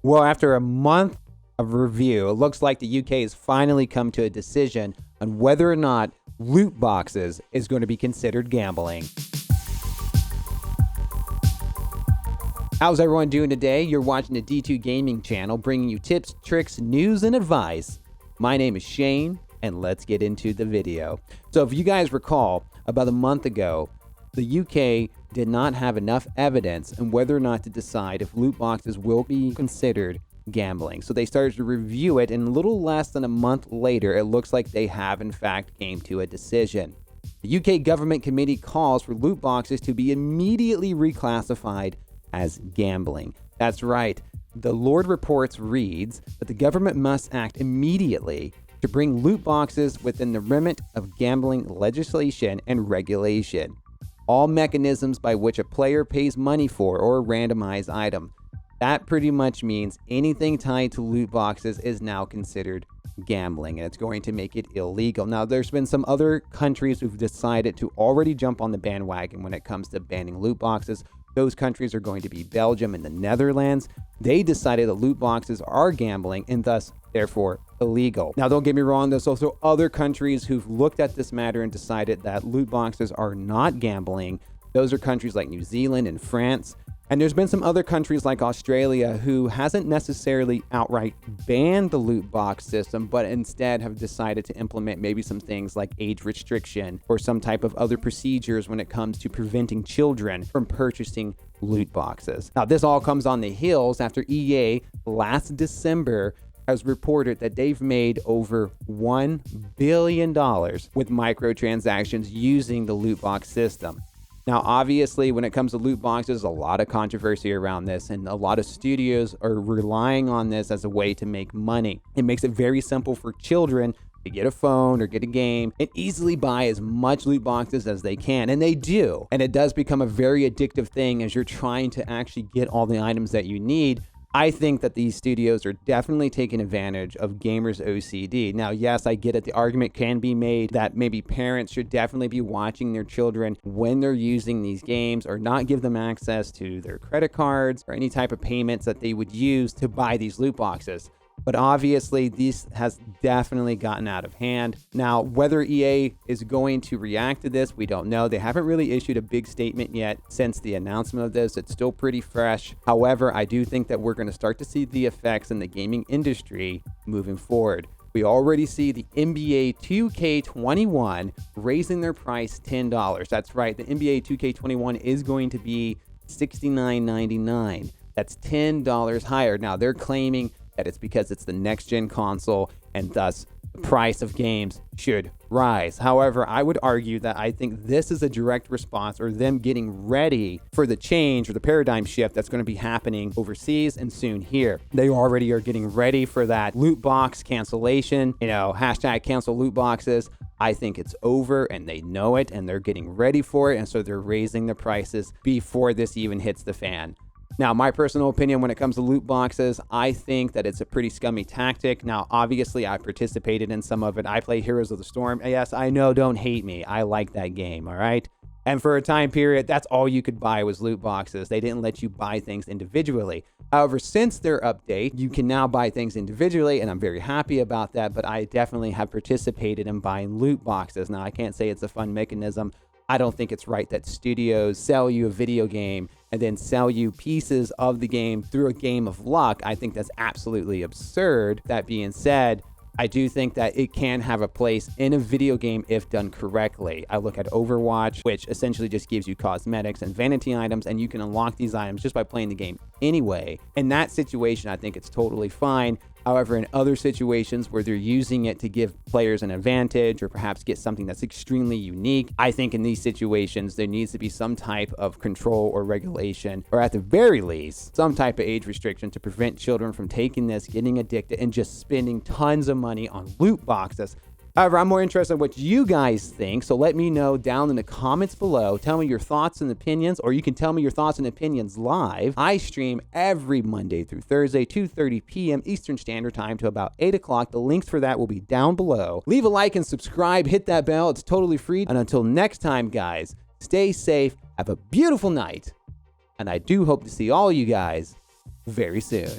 Well, after a month of review, it looks like the UK has finally come to a decision on whether or not loot boxes is going to be considered gambling. How's everyone doing today? You're watching the D2 Gaming channel, bringing you tips, tricks, news, and advice. My name is Shane, and let's get into the video. So if you guys recall, about a month ago, the UK did not have enough evidence on whether or not to decide if loot boxes will be considered gambling. So they started to review it, and a little less than a month later, it looks like they have in fact came to a decision. The UK government committee calls for loot boxes to be immediately reclassified as gambling. That's right. The Lord Reports reads that the government must act immediately to bring loot boxes within the remit of gambling legislation and regulation. All mechanisms by which a player pays money for or a randomized item. That pretty much means anything tied to loot boxes is now considered gambling, and it's going to make it illegal. Now, there's been some other countries who've decided to already jump on the bandwagon when it comes to banning loot boxes. Those countries are going to be Belgium and the Netherlands. They decided that loot boxes are gambling and thus, therefore, illegal. Now, don't get me wrong, there's also other countries who've looked at this matter and decided that loot boxes are not gambling. Those are countries like New Zealand and France. And there's been some other countries like Australia who hasn't necessarily outright banned the loot box system, but instead have decided to implement maybe some things like age restriction or some type of other procedures when it comes to preventing children from purchasing loot boxes. Now, this all comes on the heels after EA last December has reported that they've made over $1 billion with microtransactions using the loot box system. Now, obviously, when it comes to loot boxes, a lot of controversy around this, and a lot of studios are relying on this as a way to make money. It makes it very simple for children to get a phone or get a game and easily buy as much loot boxes as they can, and they do. And it does become a very addictive thing as you're trying to actually get all the items that you need. I think that these studios are definitely taking advantage of gamers' OCD. Now, yes, I get it. The argument can be made that maybe parents should definitely be watching their children when they're using these games or not give them access to their credit cards or any type of payments that they would use to buy these loot boxes. But obviously, this has definitely gotten out of hand. Now, whether EA is going to react to this, we don't know. They haven't really issued a big statement yet since the announcement of this. It's still pretty fresh. However, I do think that we're going to start to see the effects in the gaming industry moving forward. We already see the NBA 2K21 raising their price $10. That's right. The NBA 2K21 is going to be $69.99. That's $10 higher. Now, they're claiming that it's because it's the next-gen console and thus the price of games should rise. However, I would argue that I think this is a direct response or them getting ready for the change or the paradigm shift that's going to be happening overseas and soon here. They already are getting ready for that loot box cancellation, hashtag cancel loot boxes. I think it's over and they know it and they're getting ready for it, and so they're raising the prices before this even hits the fan. Now, my personal opinion when it comes to loot boxes, I think that it's a pretty scummy tactic. Now, obviously, I participated in some of it. I play Heroes of the Storm. Yes, I know, don't hate me. I like that game, all right? And for a time period, that's all you could buy was loot boxes. They didn't let you buy things individually. However, since their update, you can now buy things individually, and I'm very happy about that, but I definitely have participated in buying loot boxes. Now, I can't say it's a fun mechanism. I don't think it's right that studios sell you a video game and then sell you pieces of the game through a game of luck. I think that's absolutely absurd. That being said, I do think that it can have a place in a video game if done correctly. I look at Overwatch, which essentially just gives you cosmetics and vanity items, and you can unlock these items just by playing the game anyway. In that situation, I think it's totally fine. However, in other situations where they're using it to give players an advantage or perhaps get something that's extremely unique, I think in these situations, there needs to be some type of control or regulation, or at the very least, some type of age restriction to prevent children from taking this, getting addicted, and just spending tons of money on loot boxes. However, I'm more interested in what you guys think, so let me know down in the comments below. Tell me your thoughts and opinions, or you can tell me your thoughts and opinions live. I stream every Monday through Thursday, 2:30 p.m. Eastern Standard Time to about 8 o'clock. The links for that will be down below. Leave a like and subscribe. Hit that bell. It's totally free. And until next time, guys, stay safe. Have a beautiful night. And I do hope to see all you guys very soon.